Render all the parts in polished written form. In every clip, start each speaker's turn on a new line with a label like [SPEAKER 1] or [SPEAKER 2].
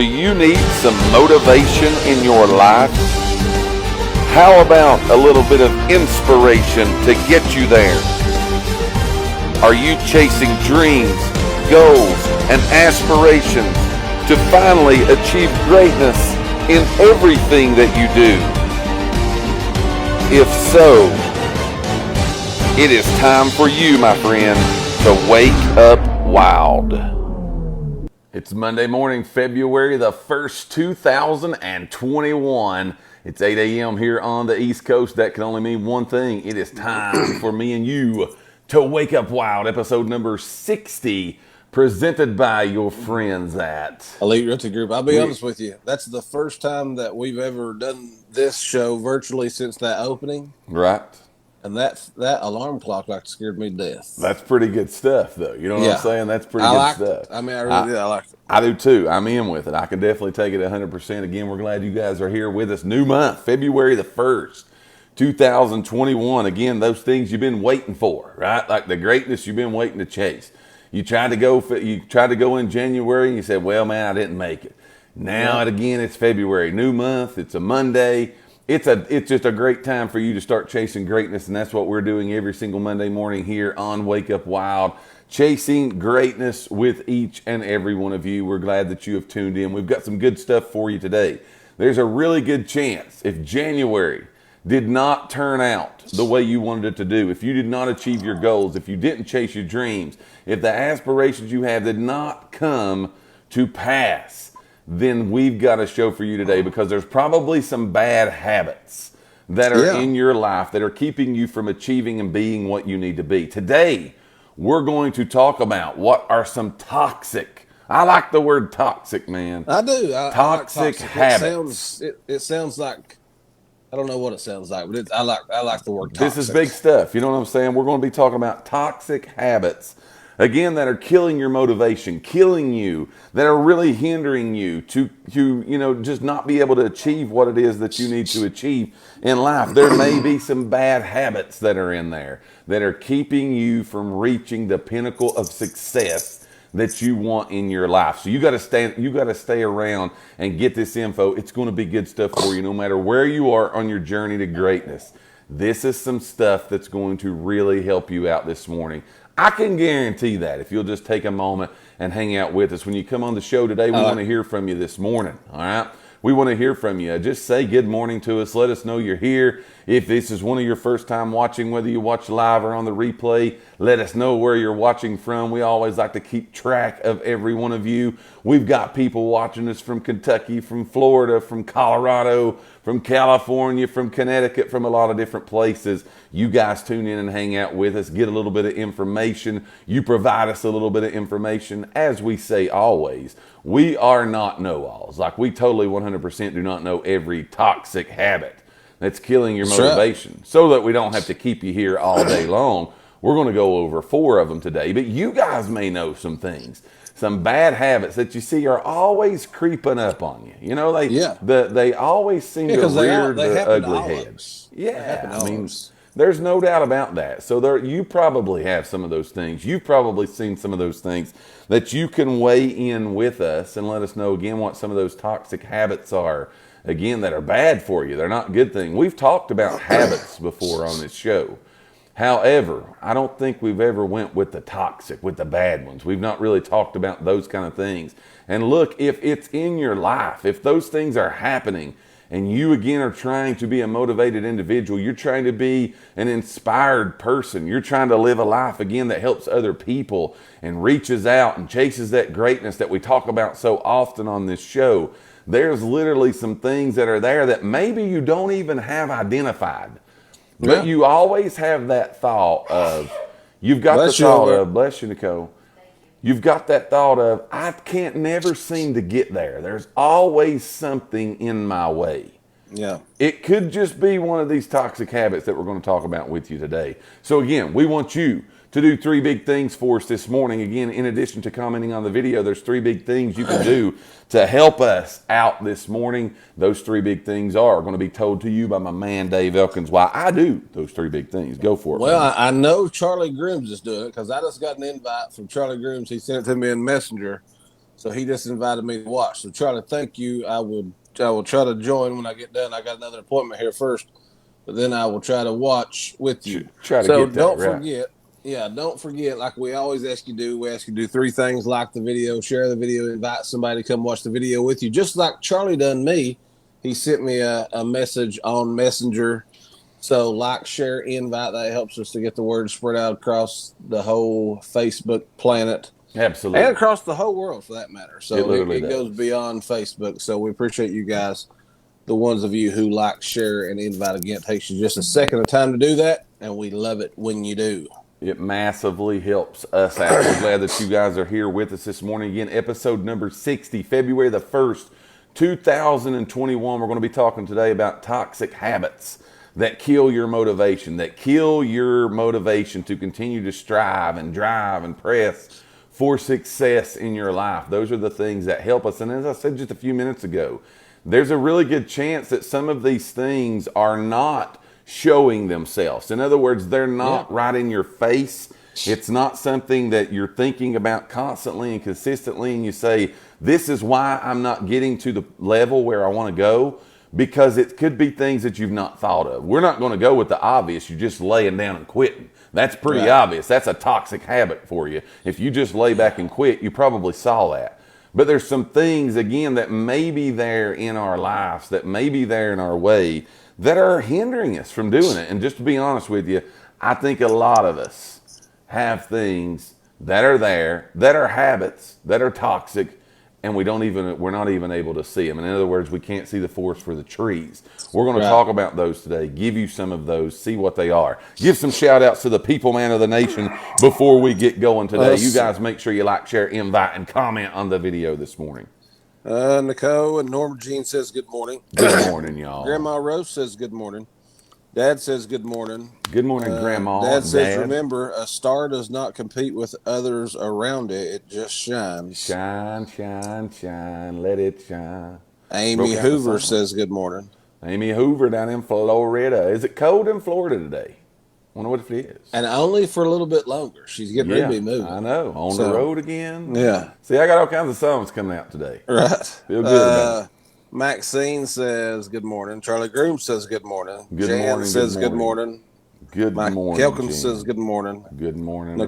[SPEAKER 1] Do you need some motivation in your life? How about a little bit of inspiration to get you there? Are you chasing dreams, goals, and aspirations to finally achieve greatness in everything that you do? If so, it is time for you, my friend, to wake up wild. It's Monday morning, February the 1st, 2021. It's 8 a.m. here on the East Coast. That can only mean one thing. It is time for me and you to wake up wild. Episode number 60, presented by your friends at
[SPEAKER 2] Elite Realty Group. I'll be honest with you. That's the first time that we've ever done this show virtually since that opening.
[SPEAKER 1] Right.
[SPEAKER 2] And that alarm clock scared me to death.
[SPEAKER 1] That's pretty good stuff, though. You know what I'm saying? That's pretty good stuff.
[SPEAKER 2] I mean, I really did. I liked it.
[SPEAKER 1] I do, too. I'm in with it. I can definitely take it 100%. Again, we're glad you guys are here with us. New month, February the 1st, 2021. Again, those things you've been waiting for, right? Like the greatness you've been waiting to chase. You tried to go in January, and you said, well, man, I didn't make it. Now, again, it's February. New month. It's a Monday. It's just a great time for you to start chasing greatness, and that's what we're doing every single Monday morning here on Wake Up Wild, chasing greatness with each and every one of you. We're glad that you have tuned in. We've got some good stuff for you today. There's a really good chance if January did not turn out the way you wanted it to do, if you did not achieve your goals, if you didn't chase your dreams, if the aspirations you have did not come to pass, then we've got a show for you today, because there's probably some bad habits that are in your life that are keeping you from achieving and being what you need to be. Today, we're going to talk about what are some toxic, I like the word toxic, man.
[SPEAKER 2] I do.
[SPEAKER 1] Toxic habits.
[SPEAKER 2] It sounds like, I don't know what it sounds like, but I like the word toxic.
[SPEAKER 1] This is big stuff. You know what I'm saying? We're going to be talking about toxic habits, again, that are killing your motivation, killing you, that are really hindering you to just not be able to achieve what it is that you need to achieve in life. There may be some bad habits that are in there that are keeping you from reaching the pinnacle of success that you want in your life. So you got to stay around and get this info. It's going to be good stuff for you no matter where you are on your journey to greatness. This is some stuff that's going to really help you out this morning. I can guarantee that if you'll just take a moment and hang out with us. When you come on the show today, we want to hear from you this morning, all right? We want to hear from you. Just say good morning to us. Let us know you're here. If this is one of your first time watching, whether you watch live or on the replay, let us know where you're watching from. We always like to keep track of every one of you. We've got people watching us from Kentucky, from Florida, from Colorado, from California, from Connecticut, from a lot of different places. You guys tune in and hang out with us, get a little bit of information. You provide us a little bit of information. As we say always, we are not know-alls. Like, we totally 100% do not know every toxic habit that's killing your motivation. Right. So that we don't have to keep you here all day long, we're going to go over 4 of them today. But you guys may know some things, some bad habits that you see are always creeping up on you. You know, they always seem to rear their ugly heads. Yeah, I mean, there's no doubt about that. So you probably have some of those things. You've probably seen some of those things that you can weigh in with us and let us know again what some of those toxic habits are. Again, that are bad for you. They're not good things. We've talked about habits before on this show. However, I don't think we've ever went with the toxic, with the bad ones. We've not really talked about those kind of things. And look, if it's in your life, if those things are happening, and you again are trying to be a motivated individual, you're trying to be an inspired person, you're trying to live a life again that helps other people and reaches out and chases that greatness that we talk about so often on this show, there's literally some things that are there that maybe you don't even have identified. But you always have that thought of, you've got the thought of, bless you, Nicole. You've got that thought of, I can't never seem to get there. There's always something in my way. Yeah. It could just be one of these toxic habits that we're going to talk about with you today. So again, we want you to do 3 big things for us this morning. Again, in addition to commenting on the video, there's 3 big things you can do to help us out this morning. Those 3 big things are going to be told to you by my man, Dave Elkins, why I do those 3 big things. Go for it.
[SPEAKER 2] Well, I know Charlie Grooms is doing it because I just got an invite from Charlie Grooms. He sent it to me in Messenger So he just invited me to watch. So Charlie, thank you. I will try to join when I get done. I got another appointment here first, but then I will try to watch with you.
[SPEAKER 1] Try to
[SPEAKER 2] So
[SPEAKER 1] get that
[SPEAKER 2] don't
[SPEAKER 1] right.
[SPEAKER 2] forget. Yeah, don't forget, like we always ask you to do, we ask you to do three things: like the video, share the video, invite somebody to come watch the video with you. Just like Charlie done me. He sent me a message on Messenger. So like, share, invite, that helps us to get the word spread out across the whole Facebook planet.
[SPEAKER 1] Absolutely.
[SPEAKER 2] And across the whole world, for that matter. So it
[SPEAKER 1] does.
[SPEAKER 2] goes beyond Facebook. So we appreciate you guys, the ones of you who like, share, and invite. Again, it takes you just a second of time to do that, and we love it when you do.
[SPEAKER 1] It massively helps us out. We're glad that you guys are here with us this morning. Again, episode number 60, February the 1st, 2021. We're going to be talking today about toxic habits that kill your motivation, to continue to strive and drive and press for success in your life. Those are the things that help us. And as I said just a few minutes ago, there's a really good chance that some of these things are not showing themselves. In other words, they're not right in your face. It's not something that you're thinking about constantly and consistently, and you say, this is why I'm not getting to the level where I want to go, because it could be things that you've not thought of. We're not going to go with the obvious. You're just laying down and quitting. That's pretty obvious. That's a toxic habit for you. If you just lay back and quit, you probably saw that. But there's some things, again, that may be there in our lives, that may be there in our way, that are hindering us from doing it. And just to be honest with you, I think a lot of us have things that are there, that are habits, that are toxic, and we're not even able to see them. In other words, we can't see the forest for the trees. We're going to talk about those today, give you some of those, see what they are. Give some shout outs to the people man of the nation before we get going today. You guys make sure you like, share, invite, and comment on the video this morning.
[SPEAKER 2] Nicole and Norma Jean says good morning.
[SPEAKER 1] Good morning, y'all.
[SPEAKER 2] Grandma Rose says good morning. Dad says good morning.
[SPEAKER 1] Good morning, Grandma.
[SPEAKER 2] Dad says, remember, a star does not compete with others around it. It just shines.
[SPEAKER 1] Shine, shine, shine. Let it shine.
[SPEAKER 2] Amy Hoover says good morning.
[SPEAKER 1] Amy Hoover down in Florida. Is it cold in Florida today? Wonder what it is.
[SPEAKER 2] And only for a little bit longer. She's getting ready to be moving.
[SPEAKER 1] I know. On the road again.
[SPEAKER 2] Yeah.
[SPEAKER 1] See, I got all kinds of songs coming out today.
[SPEAKER 2] Right.
[SPEAKER 1] Feel good about it.
[SPEAKER 2] Maxine says good morning. Charlie Groom says good morning.
[SPEAKER 1] Good morning.
[SPEAKER 2] Says good morning.
[SPEAKER 1] Good
[SPEAKER 2] Mike
[SPEAKER 1] morning.
[SPEAKER 2] Kelkins says good morning.
[SPEAKER 1] Good morning.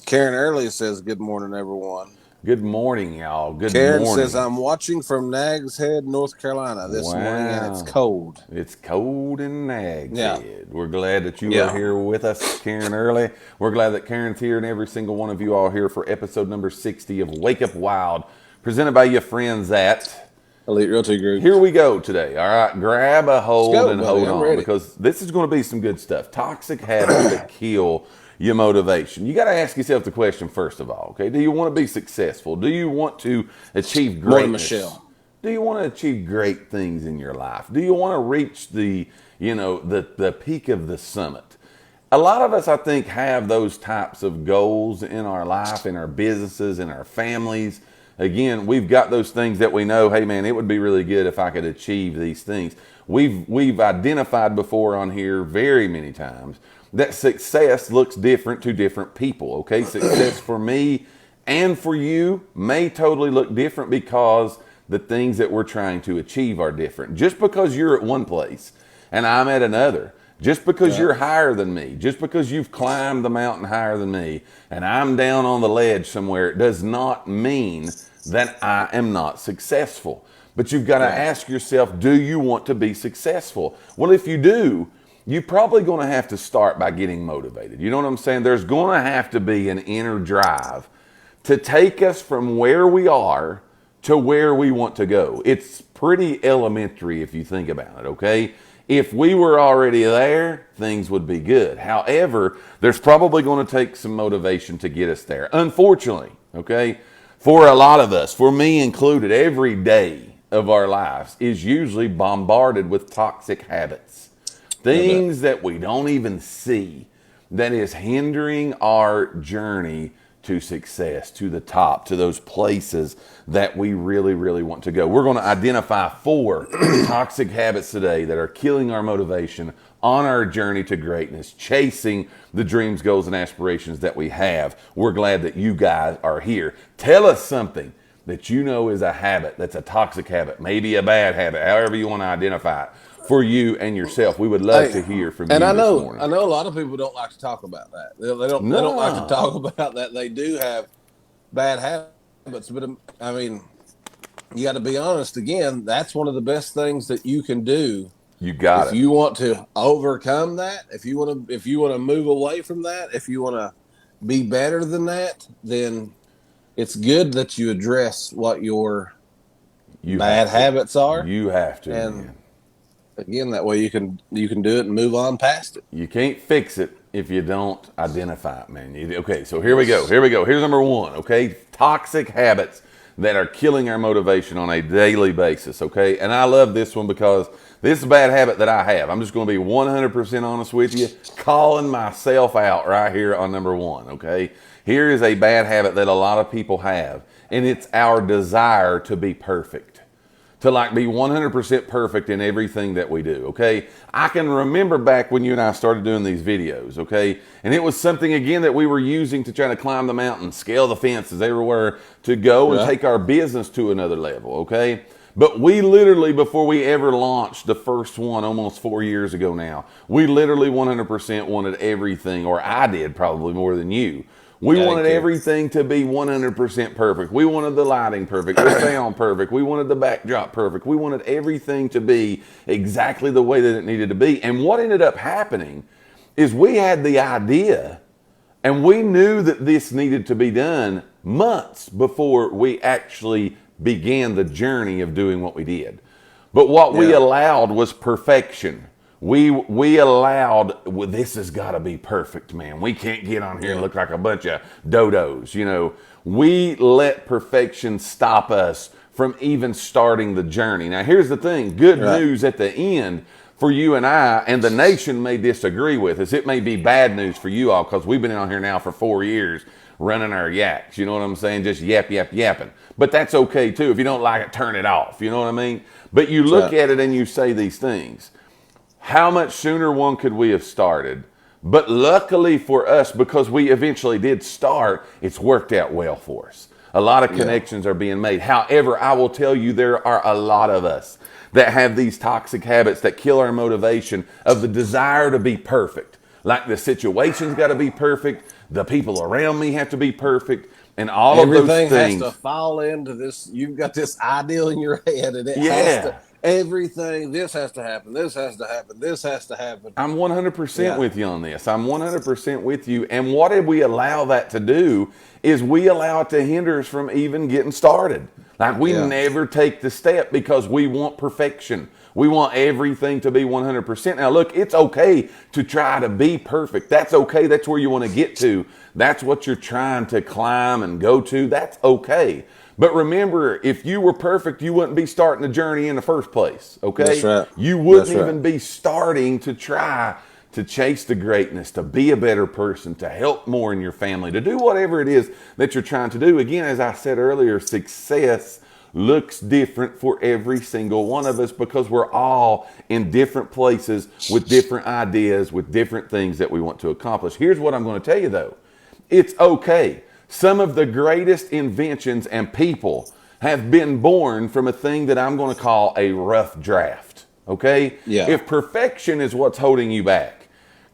[SPEAKER 2] Karen Early says good morning, everyone.
[SPEAKER 1] Good morning, y'all.
[SPEAKER 2] Karen says, I'm watching from Nags Head, North Carolina this morning, and it's cold.
[SPEAKER 1] It's cold in Nags Head. We're glad that you are here with us, Karen Early. We're glad that Karen's here, and every single one of you all here for episode number 60 of Wake Up Wild, presented by your friends at
[SPEAKER 2] Elite Realty Group.
[SPEAKER 1] Here we go today. All right, grab a hold and hold on, because this is going to be some good stuff. Toxic habits that kill your motivation. You got to ask yourself the question first of all, okay? Do you want to be successful? Do you want to achieve greatness?
[SPEAKER 2] Morning, Michelle.
[SPEAKER 1] Do you want to achieve great things in your life? Do you want to reach the peak of the summit? A lot of us, I think, have those types of goals in our life, in our businesses, in our families. Again, we've got those things that we know, hey man, it would be really good if I could achieve these things. We've identified before on here very many times that success looks different to different people, okay? Success for me and for you may totally look different because the things that we're trying to achieve are different. Just because you're at one place and I'm at another, just because you're higher than me, just because you've climbed the mountain higher than me and I'm down on the ledge somewhere, it does not mean that I am not successful. But you've got to ask yourself, do you want to be successful? Well, if you do, you're probably going to have to start by getting motivated. You know what I'm saying? There's going to have to be an inner drive to take us from where we are to where we want to go. It's pretty elementary if you think about it, okay? If we were already there, things would be good. However, there's probably going to take some motivation to get us there. Unfortunately, okay? For a lot of us, for me included, every day of our lives is usually bombarded with toxic habits. Things that we don't even see that is hindering our journey to success, to the top, to those places that we really, really want to go. We're going to identify 4 toxic habits today that are killing our motivation on our journey to greatness, chasing the dreams, goals, and aspirations that we have. We're glad that you guys are here. Tell us something that you know is a habit, that's a toxic habit, maybe a bad habit, however you want to identify it, for you and yourself. We would love to hear from you this morning.
[SPEAKER 2] I know a lot of people don't like to talk about that. They don't like to talk about that. They do have bad habits, but I mean, you got to be honest. Again, that's one of the best things that you can do.
[SPEAKER 1] You got it.
[SPEAKER 2] If you want to overcome that, if you want to move away from that, if you want to be better than that, then it's good that you address what your bad habits are.
[SPEAKER 1] You have to,
[SPEAKER 2] and
[SPEAKER 1] man.
[SPEAKER 2] Again, that way you can do it and move on past it.
[SPEAKER 1] You can't fix it if you don't identify it, man. Okay, so here we go. Here's number one, okay? Toxic habits that are killing our motivation on a daily basis, okay? And I love this one because this is a bad habit that I have. I'm just going to be 100% honest with you, calling myself out right here on number one, okay? Here is a bad habit that a lot of people have, and it's our desire to be perfect. To like be 100% perfect in everything that we do, okay? I can remember back when you and I started doing these videos, okay? And it was something, again, that we were using to try to climb the mountain, scale the fences everywhere, to go and take our business to another level, okay? But we literally, before we ever launched the first one almost 4 years ago now, we literally 100% wanted everything, or I did probably more than you. We wanted everything to be 100% perfect. We wanted the lighting perfect, the sound perfect. We wanted the backdrop perfect. We wanted everything to be exactly the way that it needed to be. And what ended up happening is we had the idea, and we knew that this needed to be done months before we actually began the journey of doing what we did. But what we allowed was perfection. We allowed, well, this has got to be perfect, man. We can't get on here and look like a bunch of dodos, you know. We let perfection stop us from even starting the journey. Now, here's the thing. Good news at the end for you and I, and the nation may disagree with us. It may be bad news for you all because we've been on here now for 4 years running our yaks. You know what I'm saying? Just yapping. But that's okay, too. If you don't like it, turn it off. You know what I mean? But you look at it and you say these things. How much sooner one could we have started? But luckily for us, because we eventually did start, it's worked out well for us. A lot of connections are being made. However, I will tell you, there are a lot of us that have these toxic habits that kill our motivation of the desire to be perfect. Like the situation's got to be perfect. The people around me have to be perfect. And all of those things.
[SPEAKER 2] Everything has to fall into this. You've got this ideal in your head, and it has to. Everything, this has to happen, this has to happen, this has to happen.
[SPEAKER 1] I'm 100% with you on this. I'm 100% with you. And what did we allow that to do is we allow it to hinder us from even getting started. Like we never take the step because we want perfection. We want everything to be 100%. Now, look, it's okay to try to be perfect. That's okay. That's where you want to get to. That's what you're trying to climb and go to. That's okay. But remember, if you were perfect, you wouldn't be starting the journey in the first place, okay?
[SPEAKER 2] That's right.
[SPEAKER 1] You wouldn't even be starting to try to chase the greatness, to be a better person, to help more in your family, to do whatever it is that you're trying to do. Again, as I said earlier, success looks different for every single one of us because we're all in different places with different ideas, with different things that we want to accomplish. Here's what I'm going to tell you, though. It's okay. Some of the greatest inventions and people have been born from a thing that I'm going to call a rough draft, okay?
[SPEAKER 2] Yeah.
[SPEAKER 1] If perfection is what's holding you back,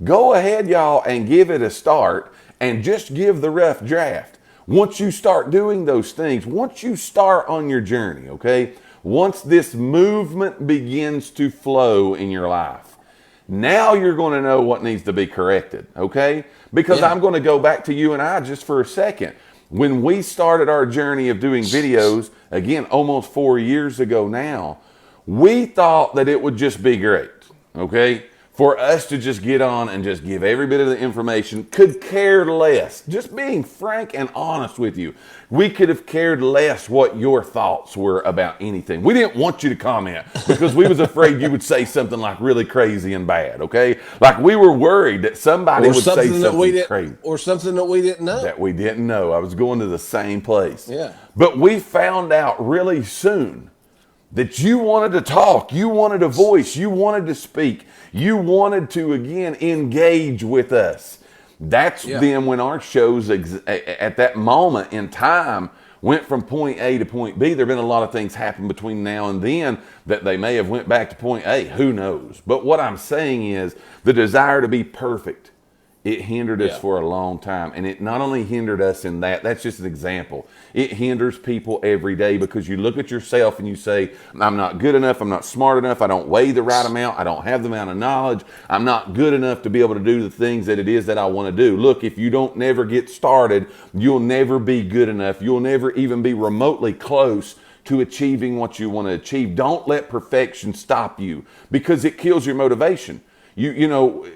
[SPEAKER 1] go ahead, y'all, and give it a start and just give the rough draft. Once you start doing those things, once you start on your journey, okay? Once this movement begins to flow in your life, now you're going to know what needs to be corrected, okay? Because I'm going to go back to you and I just for a second. When we started our journey of doing videos, again, almost 4 years ago now, we thought that it would just be great, okay? For us to just get on and just give every bit of the information, could care less. Just being frank and honest with you, we could have cared less what your thoughts were about anything. We didn't want you to comment because we was afraid you would say something like really crazy and bad, okay? Like we were worried that somebody would say something crazy.
[SPEAKER 2] Or something that we didn't know.
[SPEAKER 1] That we didn't know. I was going to the same place.
[SPEAKER 2] Yeah.
[SPEAKER 1] But we found out really soon that you wanted to talk, you wanted a voice, you wanted to speak, you wanted to, again, engage with us. That's then when our shows, at that moment in time, went from point A to point B. There have been a lot of things happen between now and then that they may have went back to point A. Who knows? But what I'm saying is the desire to be perfect, it hindered us for a long time. And it not only hindered us in that's just an example. It hinders people every day because you look at yourself and you say, I'm not good enough, I'm not smart enough, I don't weigh the right amount, I don't have the amount of knowledge, I'm not good enough to be able to do the things that it is that I want to do. Look, if you don't never get started, you'll never be good enough. You'll never even be remotely close to achieving what you want to achieve. Don't let perfection stop you because it kills your motivation. You know,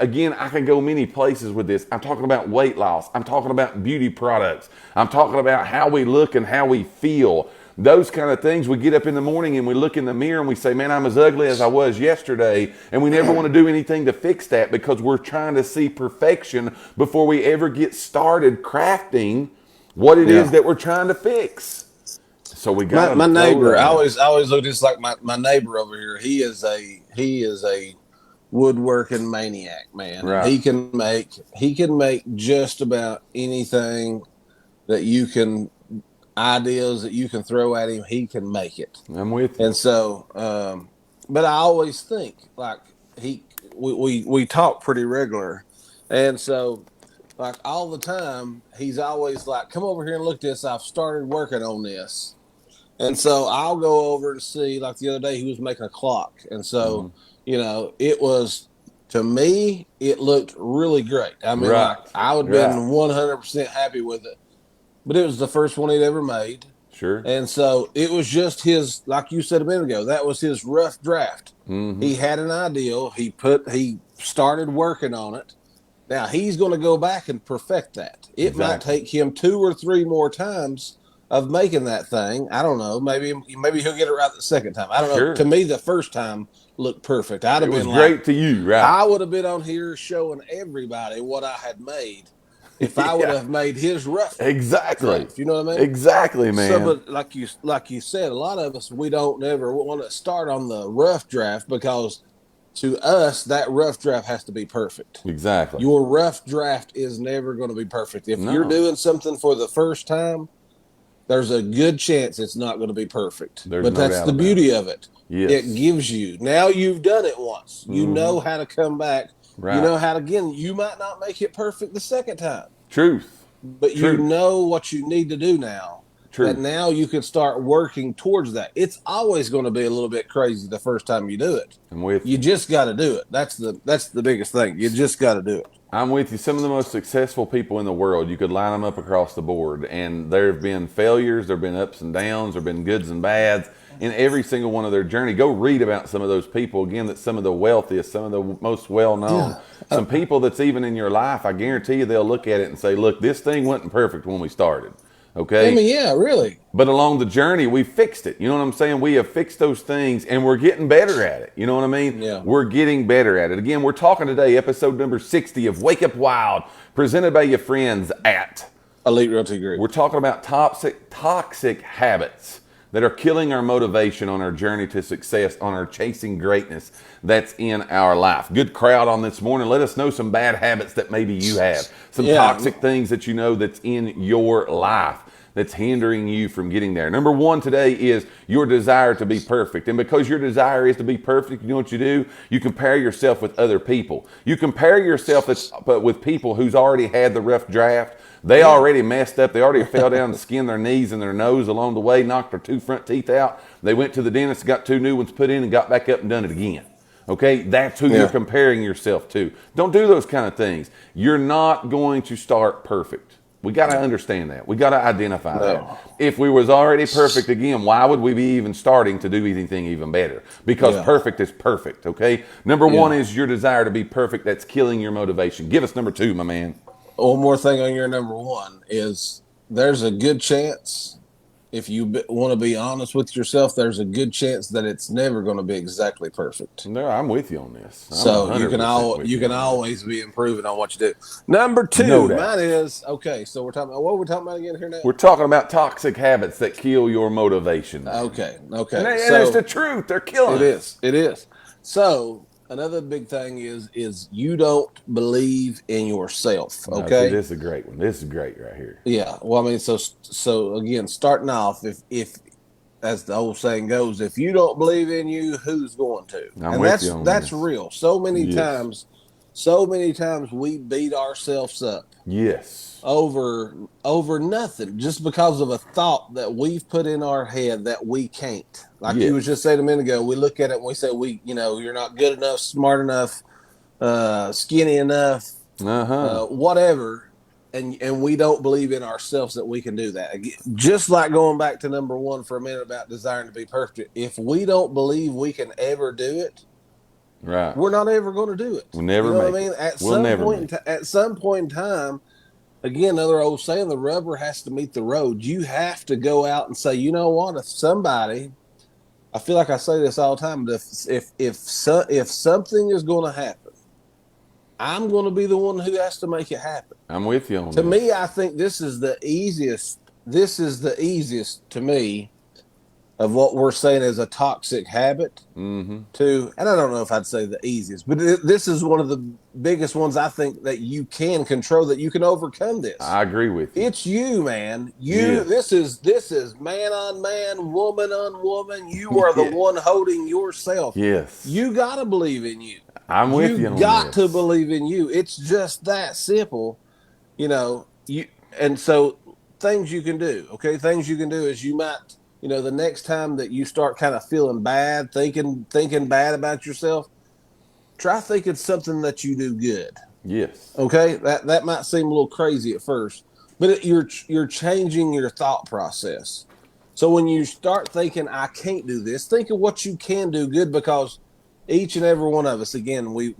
[SPEAKER 1] again, I can go many places with this. I'm talking about weight loss. I'm talking about beauty products. I'm talking about how we look and how we feel. Those kind of things. We get up in the morning and we look in the mirror and we say, man, I'm as ugly as I was yesterday. And we never want to do anything to fix that because we're trying to see perfection before we ever get started crafting what it is that we're trying to fix. So we got
[SPEAKER 2] my neighbor. I always look just like my neighbor over here. He is a woodworking maniac, man.
[SPEAKER 1] Right.
[SPEAKER 2] He can make just about anything that you can, ideas that you can throw at him, he can make it.
[SPEAKER 1] I'm with you.
[SPEAKER 2] And so but I always think like we talk pretty regular, and so like all the time he's always like, come over here and look at this, I've started working on this. And so I'll go over and see, like the other day he was making a clock, and so you know, it was, to me, it looked really great. I mean, like, I would have been 100% happy with it. But it was the first one he'd ever made.
[SPEAKER 1] Sure.
[SPEAKER 2] And so it was just his, like you said a minute ago, that was his rough draft. He had an ideal. He started working on it. Now, he's going to go back and perfect that. It might take him 2 or 3 more times of making that thing. I don't know. Maybe he'll get it right the second time. I don't know. To me, the first time looked perfect. I'd have been
[SPEAKER 1] great to you, right?
[SPEAKER 2] I would have been on here showing everybody what I had made if I would have made his rough.
[SPEAKER 1] Exactly.
[SPEAKER 2] Draft, you know what I mean?
[SPEAKER 1] Exactly, man.
[SPEAKER 2] So, but like you said, a lot of us, we don't ever want to start on the rough draft because to us, that rough draft has to be perfect.
[SPEAKER 1] Exactly.
[SPEAKER 2] Your rough draft is never going to be perfect. If you're doing something for the first time, there's a good chance it's not going to be perfect. But that's the beauty of it.
[SPEAKER 1] Yes.
[SPEAKER 2] It gives you, now you've done it once. You know how to come back. Right. You know how to, again, you might not make it perfect the second time.
[SPEAKER 1] Truth.
[SPEAKER 2] But you know what you need to do now. That now you can start working towards that. It's always going to be a little bit crazy the first time you do it.
[SPEAKER 1] I'm with you.
[SPEAKER 2] You just got to do it. That's the biggest thing. You just got to do it.
[SPEAKER 1] I'm with you. Some of the most successful people in the world, you could line them up across the board, and there have been failures, there have been ups and downs, there have been goods and bads in every single one of their journey. Go read about some of those people. Again, that's some of the wealthiest, some of the most well-known. Yeah. Some people that's even in your life, I guarantee you they'll look at it and say, look, this thing wasn't perfect when we started. Okay.
[SPEAKER 2] I mean, yeah, really.
[SPEAKER 1] But along the journey, we fixed it. You know what I'm saying? We have fixed those things, and we're getting better at it. You know what I mean?
[SPEAKER 2] Yeah.
[SPEAKER 1] We're getting better at it. Again, we're talking today, episode number 60 of Wake Up Wild, presented by your friends at
[SPEAKER 2] Elite Realty Group.
[SPEAKER 1] We're talking about toxic habits that are killing our motivation on our journey to success, on our chasing greatness that's in our life. Good crowd on this morning. Let us know some bad habits that maybe you have. Some toxic things that you know that's in your life that's hindering you from getting there. Number 1 today is your desire to be perfect. And because your desire is to be perfect, you know what you do? You compare yourself with other people. You compare yourself with people who's already had the rough draft. They already messed up. They already fell down and skinned their knees and their nose along the way, knocked their 2 front teeth out. They went to the dentist, got 2 new ones put in, and got back up and done it again. Okay, that's who you're comparing yourself to. Don't do those kind of things. You're not going to start perfect. We got to understand that. We got to identify that. If we was already perfect, again, why would we be even starting to do anything even better? Because perfect is perfect, okay? Number 1 is your desire to be perfect. That's killing your motivation. Give us number 2, my man.
[SPEAKER 2] One more thing on your number 1 is there's a good chance, if you want to be honest with yourself, there's a good chance that it's never going to be exactly perfect.
[SPEAKER 1] No, I'm with you on this.
[SPEAKER 2] So you can always be improving on what you do. Number 2, mine is, okay, so we're talking about, what are we talking about again here now?
[SPEAKER 1] We're talking about toxic habits that kill your motivation.
[SPEAKER 2] Okay.
[SPEAKER 1] And it's the truth. They're killing
[SPEAKER 2] it. It is. So another big thing is you don't believe in yourself.
[SPEAKER 1] No, see,
[SPEAKER 2] Okay.
[SPEAKER 1] this is a great one. This is great right here.
[SPEAKER 2] Yeah. Well, I mean, so again, starting off, if as the old saying goes, if you don't believe in you, who's going to?
[SPEAKER 1] I'm
[SPEAKER 2] And
[SPEAKER 1] with you on
[SPEAKER 2] that's
[SPEAKER 1] this.
[SPEAKER 2] real.
[SPEAKER 1] Yes.
[SPEAKER 2] So many times we beat ourselves up
[SPEAKER 1] Yes.
[SPEAKER 2] over nothing just because of a thought that we've put in our head that we can't. Like you was just
[SPEAKER 1] Yes.
[SPEAKER 2] saying a minute ago, we look at it and we say you're not good enough, smart enough, skinny enough,
[SPEAKER 1] Uh-huh.
[SPEAKER 2] whatever, and we don't believe in ourselves that we can do that. Just like going back to number one for a minute about desiring to be perfect. If we don't believe we can ever do it,
[SPEAKER 1] Right.
[SPEAKER 2] we're not ever going to do it.
[SPEAKER 1] We'll
[SPEAKER 2] You
[SPEAKER 1] never
[SPEAKER 2] know what
[SPEAKER 1] make
[SPEAKER 2] I
[SPEAKER 1] it.
[SPEAKER 2] mean?
[SPEAKER 1] We'll never make it.
[SPEAKER 2] At some point in time, again, another old saying: the rubber has to meet the road. You have to go out and say, you know what? If somebody, I feel like I say this all the time, but if something is going to happen, I'm going to be the one who has to make it happen.
[SPEAKER 1] I'm with you on
[SPEAKER 2] To me,
[SPEAKER 1] this.
[SPEAKER 2] I think this is the easiest. This is the easiest to me of what we're saying as a toxic habit.
[SPEAKER 1] Mm-hmm.
[SPEAKER 2] And I don't know if I'd say the easiest, but this is one of the biggest ones I think that you can control, that you can overcome this.
[SPEAKER 1] I agree with you.
[SPEAKER 2] It's you, man.
[SPEAKER 1] Yes.
[SPEAKER 2] This is man on man, woman on woman. You are the
[SPEAKER 1] Yeah.
[SPEAKER 2] one holding yourself.
[SPEAKER 1] Yes.
[SPEAKER 2] You got to believe in you.
[SPEAKER 1] I'm with
[SPEAKER 2] You
[SPEAKER 1] you on
[SPEAKER 2] got to
[SPEAKER 1] this.
[SPEAKER 2] believe in you. It's just that simple, you and so things you can do. Okay, things you can do is you might, the next time that you start kind of feeling bad, thinking bad about yourself, try thinking something that you do good.
[SPEAKER 1] Yes.
[SPEAKER 2] Okay, that might seem a little crazy at first, but you're changing your thought process. So when you start thinking I can't do this, think of what you can do good, because each and every one of us, again, we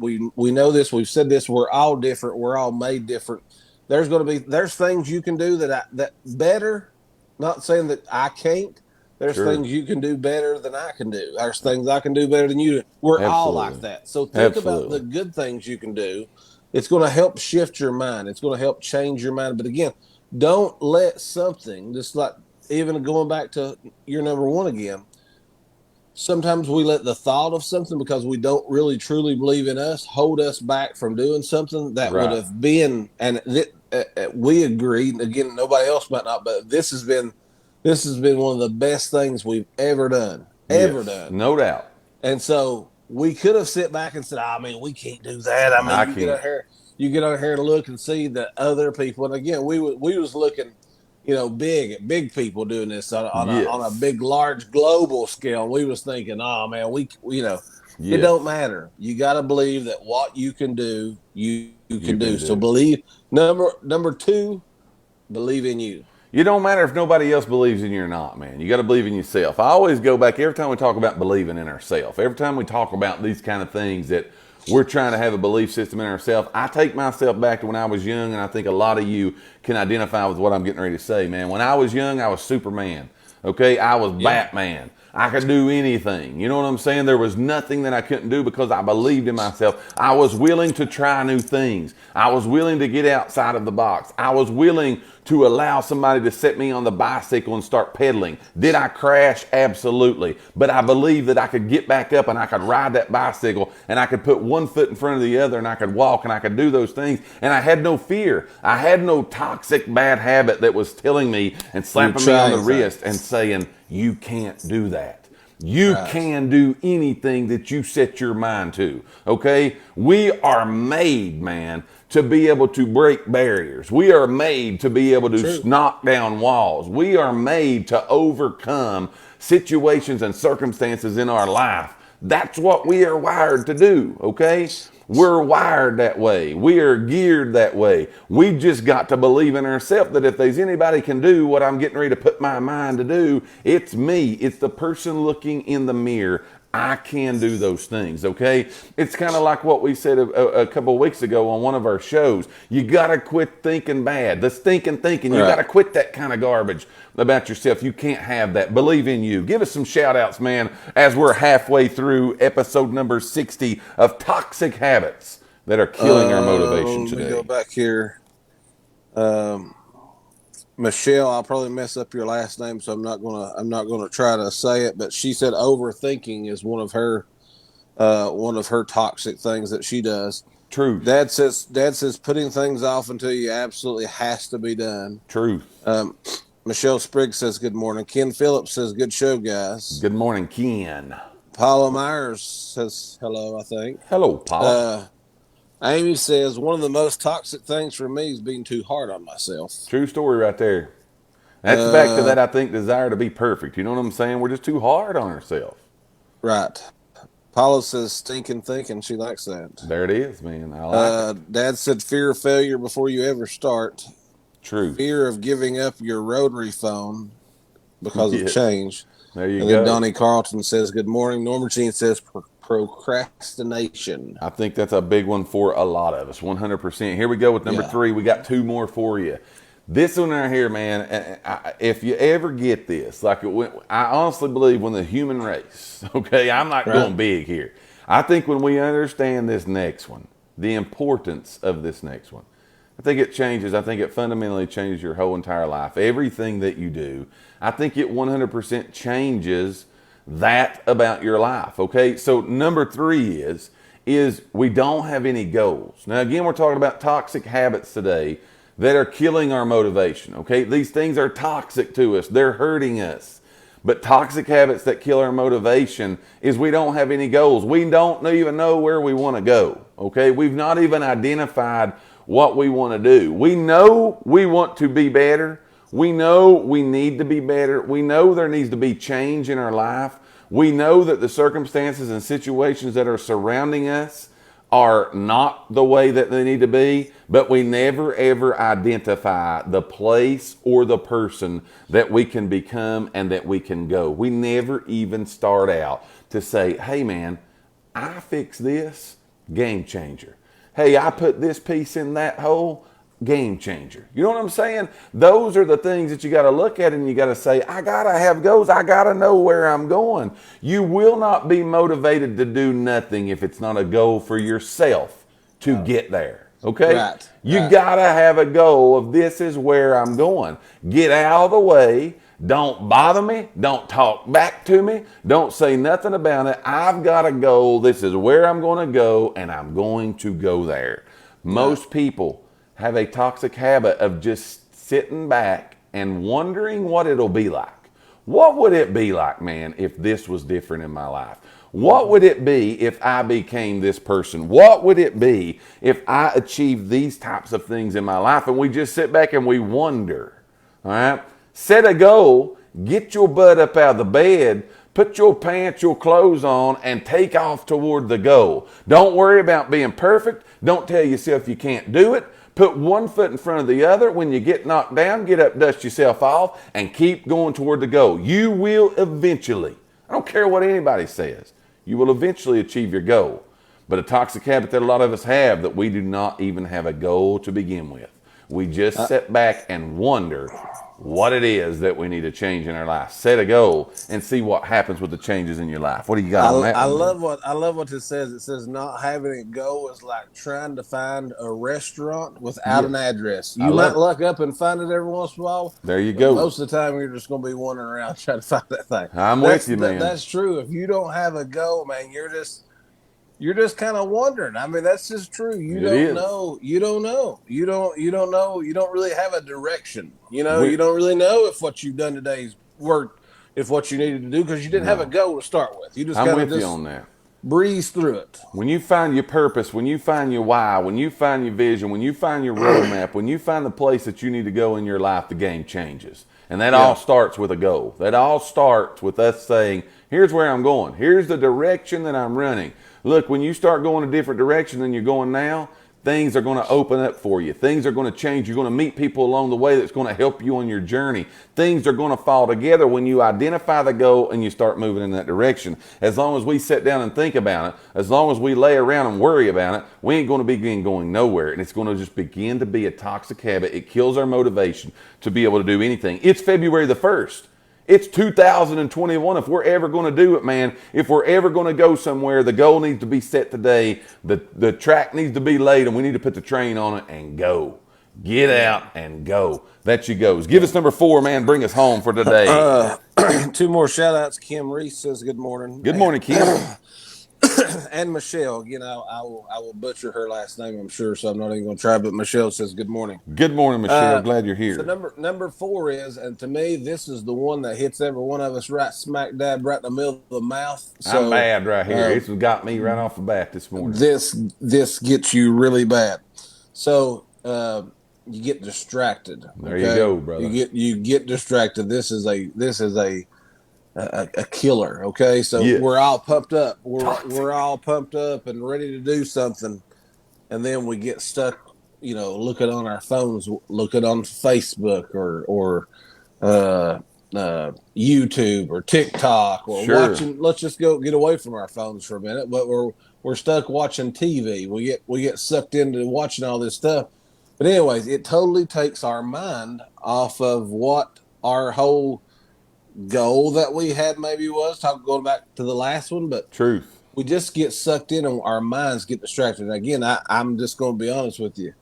[SPEAKER 2] know this, we've said this, we're all different, we're all made different. There's things you can do that better. Not saying that I can't. There's
[SPEAKER 1] Sure.
[SPEAKER 2] things you can do better than I can do. There's things I can do better than you. We're all like
[SPEAKER 1] Absolutely.
[SPEAKER 2] that. So think about the
[SPEAKER 1] Absolutely.
[SPEAKER 2] good things you can do. It's going to help shift your mind. It's going to help change your mind. But again, don't let something, just like even going back to your number one again, sometimes we let the thought of something, because we don't really truly believe in us, hold us back from doing something that would
[SPEAKER 1] Right.
[SPEAKER 2] have been, and we agree, again, nobody else might not, but this has been one of the best things we've ever
[SPEAKER 1] Yes.
[SPEAKER 2] done.
[SPEAKER 1] No doubt.
[SPEAKER 2] And so we could have sit back and said, I mean, we can't do that. I mean,
[SPEAKER 1] I can't.
[SPEAKER 2] you get out here and look and see the other people. And again, we was looking, big people doing this on a
[SPEAKER 1] Yes.
[SPEAKER 2] big, large global scale. And we was thinking, oh man, it don't
[SPEAKER 1] Yes.
[SPEAKER 2] matter. You got to believe that what you can do, you
[SPEAKER 1] You
[SPEAKER 2] can do.
[SPEAKER 1] can
[SPEAKER 2] So
[SPEAKER 1] do.
[SPEAKER 2] believe. Number two, believe in you.
[SPEAKER 1] It don't matter if nobody else believes in you or not, man. You got to believe in yourself. I always go back every time we talk about believing in ourselves. Every time we talk about these kind of things that we're trying to have a belief system in ourselves, I take myself back to when I was young, and I think a lot of you can identify with what I'm getting ready to say, man. When I was young, I was Superman. Okay, I was
[SPEAKER 2] Yeah.
[SPEAKER 1] Batman. I could do anything. You know what I'm saying? There was nothing that I couldn't do because I believed in myself. I was willing to try new things. I was willing to get outside of the box. I was willing to allow somebody to set me on the bicycle and start pedaling. Did I crash? Absolutely. But I believed that I could get back up and I could ride that bicycle and I could put one foot in front of the other and I could walk and I could do those things. And I had no fear. I had no toxic bad habit that was telling me and slapping me on the wrist and saying, you can't do that. You
[SPEAKER 2] Right.
[SPEAKER 1] can do anything that you set your mind to. Okay? We are made, man, to be able to break barriers. We are made to be able to
[SPEAKER 2] True.
[SPEAKER 1] knock down walls. We are made to overcome situations and circumstances in our life. That's what we are wired to do, okay? We're wired that way. We are geared that way. We just got to believe in ourselves that if there's anybody can do what I'm getting ready to put my mind to do, it's me. It's the person looking in the mirror. I can do those things, okay? It's kind of like what we said a couple of weeks ago on one of our shows. You got to quit thinking bad. The stinking thinking. You
[SPEAKER 2] Right.
[SPEAKER 1] got to quit that kind of garbage about yourself. You can't have that. Believe in you. Give us some shout outs, man, as we're halfway through episode number 60 of Toxic Habits that are killing our motivation
[SPEAKER 2] Let me go
[SPEAKER 1] today.
[SPEAKER 2] back here. Michelle, I'll probably mess up your last name, so I'm not gonna try to say it. But she said overthinking is one of her one of her toxic things that she does.
[SPEAKER 1] Truth.
[SPEAKER 2] Dad says putting things off until you absolutely has to be done.
[SPEAKER 1] Truth.
[SPEAKER 2] Michelle Spriggs says good morning. Ken Phillips says good show, guys.
[SPEAKER 1] Good morning, Ken.
[SPEAKER 2] Paula Myers says hello, I think.
[SPEAKER 1] Hello, Paula.
[SPEAKER 2] Amy says one of the most toxic things for me is being too hard on myself.
[SPEAKER 1] True story right there. That's back to that, I think, desire to be perfect. You know what I'm saying? We're just too hard on ourselves.
[SPEAKER 2] Right. Paula says stinking thinking. She likes that.
[SPEAKER 1] There it is, man. I like it.
[SPEAKER 2] Dad said fear of failure before you ever start.
[SPEAKER 1] True.
[SPEAKER 2] Fear of giving up your rotary phone because of change.
[SPEAKER 1] There you
[SPEAKER 2] and
[SPEAKER 1] go.
[SPEAKER 2] Then Donnie Carlton says good morning. Norma Jean says procrastination.
[SPEAKER 1] I think that's a big one for a lot of us. 100%. Here we go with number 3. We got 2 more for you. This one right here, man, if you ever get this, like I honestly believe when the human race, okay, I'm not going big here. I think when we understand this next one, the importance of this next one, I think it changes. I think it fundamentally changes your whole entire life. Everything that you do, I think it 100% changes that about your life, okay? So number 3 is we don't have any goals. Now, again, we're talking about toxic habits today that are killing our motivation, okay? These things are toxic to us. They're hurting us. But toxic habits that kill our motivation is we don't have any goals. We don't even know where we want to go, okay? We've not even identified what we want to do. We know we want to be better. We know we need to be better. We know there needs to be change in our life. We know that the circumstances and situations that are surrounding us are not the way that they need to be, but we never ever identify the place or the person that we can become and that we can go. We never even start out to say, hey man, I fix this, game changer. Hey, I put this piece in that hole, game changer. You know what I'm saying? Those are the things that you got to look at and you got to say, I got to have goals. I got to know where I'm going. You will not be motivated to do nothing if it's not a goal for yourself to get there. Okay?
[SPEAKER 2] Right.
[SPEAKER 1] You got to have a goal of this is where I'm going. Get out of the way. Don't bother me. Don't talk back to me. Don't say nothing about it. I've got a goal. This is where I'm going to go and I'm going to go there. Most people have a toxic habit of just sitting back and wondering what it'll be like. What would it be like, man, if this was different in my life? What would it be if I became this person? What would it be if I achieved these types of things in my life? And we just sit back and we wonder, all right? Set a goal, get your butt up out of the bed, put your pants, your clothes on, and take off toward the goal. Don't worry about being perfect. Don't tell yourself you can't do it. Put one foot in front of the other. When you get knocked down, get up, dust yourself off, and keep going toward the goal. You will eventually, I don't care what anybody says, you will eventually achieve your goal. But a toxic habit that a lot of us have, that we do not even have a goal to begin with. We just sit back and wonder what it is that we need to change in our life. Set a goal and see what happens with the changes in your life. What do you got on that?
[SPEAKER 2] I love what it says. It says not having a goal is like trying to find a restaurant without an address. You might luck up and find it every once in a while.
[SPEAKER 1] There you go.
[SPEAKER 2] Most of the time, you're just going to be wandering around trying to find that thing.
[SPEAKER 1] I'm with you, man.
[SPEAKER 2] That's true. If you don't have a goal, man, you're just kind of wondering. I mean, that's just true. You don't know. You don't know. You don't really have a direction. You don't really know if what you've done today's worked, if what you needed to do, because you didn't have a goal to start with. You just
[SPEAKER 1] I'm with you on that.
[SPEAKER 2] Breeze through it.
[SPEAKER 1] When you find your purpose, when you find your why, when you find your vision, when you find your roadmap, when you find the place that you need to go in your life, the game changes. And that all starts with a goal. That all starts with us saying, here's where I'm going. Here's the direction that I'm running. Look, when you start going a different direction than you're going now, things are going to open up for you. Things are going to change. You're going to meet people along the way that's going to help you on your journey. Things are going to fall together when you identify the goal and you start moving in that direction. As long as we sit down and think about it, as long as we lay around and worry about it, we ain't going to begin going nowhere. And it's going to just begin to be a toxic habit. It kills our motivation to be able to do anything. It's February the 1st. It's 2021. If we're ever going to do it, man, if we're ever going to go somewhere, the goal needs to be set today. The track needs to be laid, and we need to put the train on it and go. Get out and go. That you goes. Give us number 4, man. Bring us home for today.
[SPEAKER 2] 2 more shout outs. Kim Reese says good morning.
[SPEAKER 1] Good morning, Kim.
[SPEAKER 2] and Michelle. Again, I will butcher her last name, I'm sure, so I'm not even going to try. But Michelle says good morning.
[SPEAKER 1] Good morning, Michelle. Glad you're
[SPEAKER 2] So
[SPEAKER 1] here.
[SPEAKER 2] number four is, and to me, this is the one that hits every one of us right smack dab right in the middle of the mouth.
[SPEAKER 1] I'm
[SPEAKER 2] So
[SPEAKER 1] bad right here.
[SPEAKER 2] uh,
[SPEAKER 1] This has got me right off the bat this morning.
[SPEAKER 2] this gets you really bad. So you get distracted.
[SPEAKER 1] There you
[SPEAKER 2] Okay,
[SPEAKER 1] go, brother.
[SPEAKER 2] you get distracted. This is a killer. Okay, so we're
[SPEAKER 1] Yes.
[SPEAKER 2] all pumped up. We're
[SPEAKER 1] Toxic.
[SPEAKER 2] all pumped up and ready to do something, and then we get stuck. Looking on our phones, looking on Facebook or uh, YouTube or TikTok or
[SPEAKER 1] Sure.
[SPEAKER 2] watching. Let's just go get away from our phones for a minute. But we're stuck watching TV. We get sucked into watching all this stuff. But anyways, it totally takes our mind off of what our whole goal that we had maybe was. Going back to the last one, but
[SPEAKER 1] Truth.
[SPEAKER 2] we just get sucked in and our minds get distracted. And again, I'm just going to be honest with you.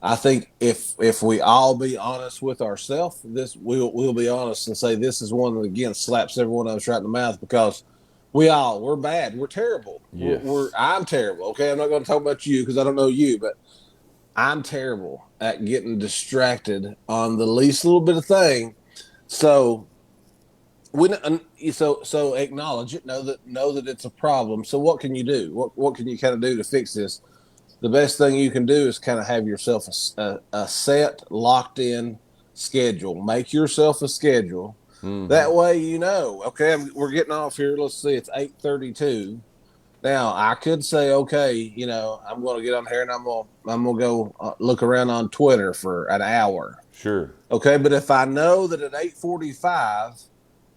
[SPEAKER 2] I think if we all be honest with ourselves, this we'll be honest and say this is one that again slaps every one of us right in the mouth because we're bad, we're terrible,
[SPEAKER 1] Yes.
[SPEAKER 2] I'm terrible. Okay, I'm not going to talk about you because I don't know you, but I'm terrible at getting distracted on the least little bit of thing. So so acknowledge it, know that it's a problem. So what can you do? What can you kind of do to fix this? The best thing you can do is kind of have yourself a set, locked in schedule. Make yourself a schedule. That way, okay, we're getting off here. Let's see, it's 8:32. Now I could say, okay, I'm going to get on here and I'm going to go look around on Twitter for an hour.
[SPEAKER 1] Sure.
[SPEAKER 2] Okay, but if I know that at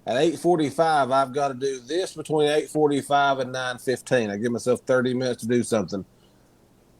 [SPEAKER 2] 8:45, I've got to do this between 8:45 and 9:15. I give myself 30 minutes to do something.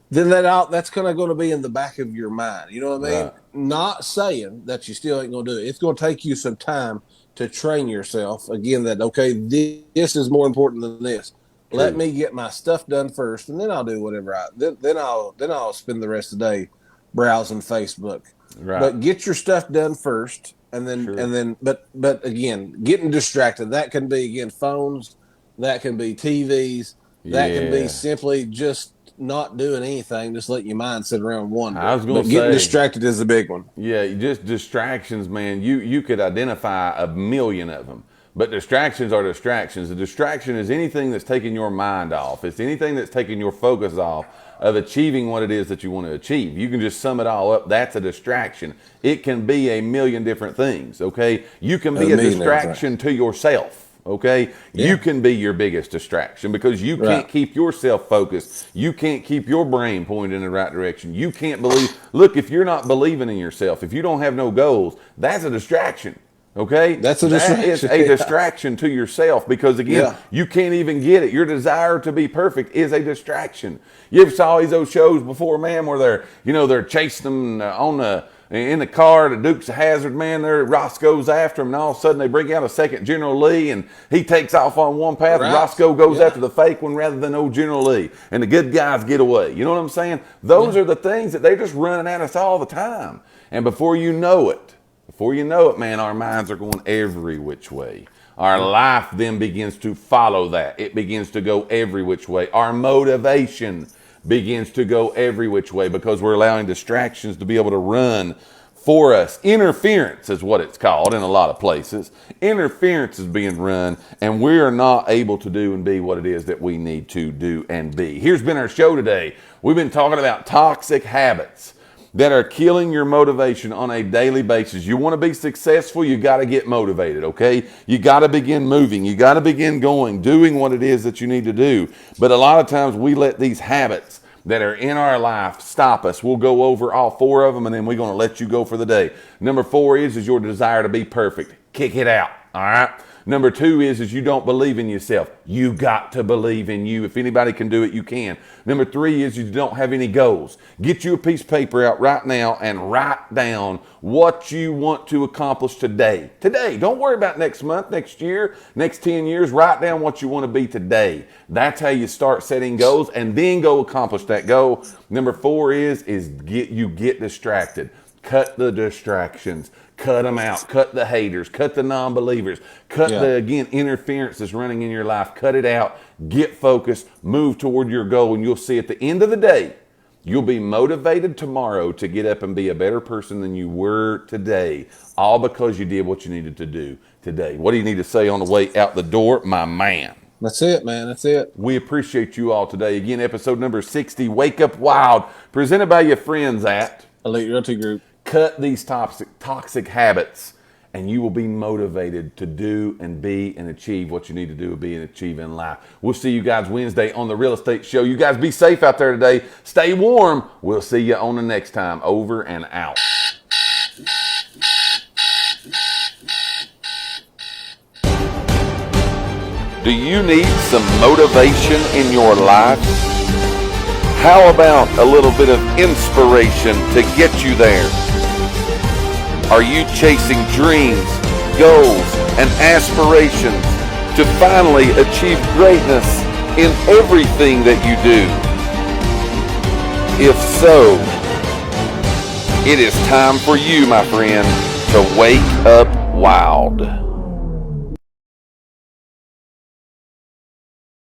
[SPEAKER 2] Then that's kind of going to be in the back of your mind. You know what I mean?
[SPEAKER 1] Right.
[SPEAKER 2] Not saying that you still ain't going to do it. It's going to take you some time to train yourself again. That okay, this is more important than this. Let
[SPEAKER 1] True.
[SPEAKER 2] me get my stuff done first, and then I'll do whatever then I'll spend the rest of the day browsing Facebook.
[SPEAKER 1] Right.
[SPEAKER 2] But get your stuff done first, and then
[SPEAKER 1] Sure.
[SPEAKER 2] and then but again, getting distracted. That can be again phones, that can be TVs, that can be
[SPEAKER 1] Yeah.
[SPEAKER 2] simply just not doing anything, just let your mind sit around and
[SPEAKER 1] I
[SPEAKER 2] wonder.
[SPEAKER 1] was gonna
[SPEAKER 2] But getting
[SPEAKER 1] say,
[SPEAKER 2] distracted is a big one.
[SPEAKER 1] yeah, just distractions, man. You could identify a million of them, but distractions are distractions. A distraction is anything that's taking your mind off. It's anything that's taking your focus off of achieving what it is that you want to achieve. You can just sum it all up. That's a distraction. It can be a million different things. Okay, you can
[SPEAKER 2] A
[SPEAKER 1] be a
[SPEAKER 2] million different
[SPEAKER 1] distraction to yourself. Okay, you
[SPEAKER 2] Yeah.
[SPEAKER 1] can be your biggest distraction because you can't
[SPEAKER 2] Right.
[SPEAKER 1] keep yourself focused. You can't keep your brain pointed in the right direction. You can't believe. Look, if you're not believing in yourself, if you don't have no goals, that's a distraction. Okay,
[SPEAKER 2] That's a
[SPEAKER 1] that is
[SPEAKER 2] distraction.
[SPEAKER 1] a
[SPEAKER 2] Yeah.
[SPEAKER 1] distraction to yourself because again,
[SPEAKER 2] Yeah.
[SPEAKER 1] you can't even get it. Your desire to be perfect is a distraction. You ever saw those shows before, man, where they're chasing them in the car, the Dukes of Hazzard, man, there Roscoe's after him, and all of a sudden they bring out a second General Lee, and he takes off on one path, and
[SPEAKER 2] Right.
[SPEAKER 1] Roscoe goes
[SPEAKER 2] Yeah.
[SPEAKER 1] after the fake one rather than old General Lee, and the good guys get away. You know what I'm saying? Those are the things that they're just running at us all the time, and before you know it, man, our minds are going every which way. Our life then begins to follow that. It begins to go every which way. Our motivation begins to go every which way because we're allowing distractions to be able to run for us. Interference is what it's called in a lot of places. Interference is being run, and we are not able to do and be what it is that we need to do and be. Here's been our show today. We've been talking about toxic habits that are killing your motivation on a daily basis. You want to be successful, you got to get motivated, okay? You got to begin moving. You got to begin going, doing what it is that you need to do. But a lot of times we let these habits that are in our life stop us. We'll go over all four of them and then we're going to let you go for the day. Number 4 is your desire to be perfect. Kick it out, all right? Number 2 is you don't believe in yourself. You got to believe in you. If anybody can do it, you can. Number 3 is you don't have any goals. Get you a piece of paper out right now and write down what you want to accomplish today. Today. Don't worry about next month, next year, next 10 years. Write down what you want to be today. That's how you start setting goals and then go accomplish that goal. Number 4 is get distracted. Cut the distractions. Cut them out. Cut the haters. Cut the non-believers. Cut the, again, interference that's running in your life. Cut it out. Get focused. Move toward your goal. And you'll see at the end of the day, you'll be motivated tomorrow to get up and be a better person than you were today. All because you did what you needed to do today. What do you need to say on the way out the door, my man?
[SPEAKER 2] That's it, man. That's it.
[SPEAKER 1] We appreciate you all today. Again, episode number 60, Wake Up Wild, presented by your friends at
[SPEAKER 2] Elite Realty Group.
[SPEAKER 1] Cut these toxic habits, and you will be motivated to do and be and achieve what you need to do and be and achieve in life. We'll see you guys Wednesday on the Real Estate Show. You guys be safe out there today. Stay warm. We'll see you on the next time. Over and out. Do you need some motivation in your life? How about a little bit of inspiration to get you there? Are you chasing dreams, goals, and aspirations to finally achieve greatness in everything that you do? If so, it is time for you, my friend, to wake up wild.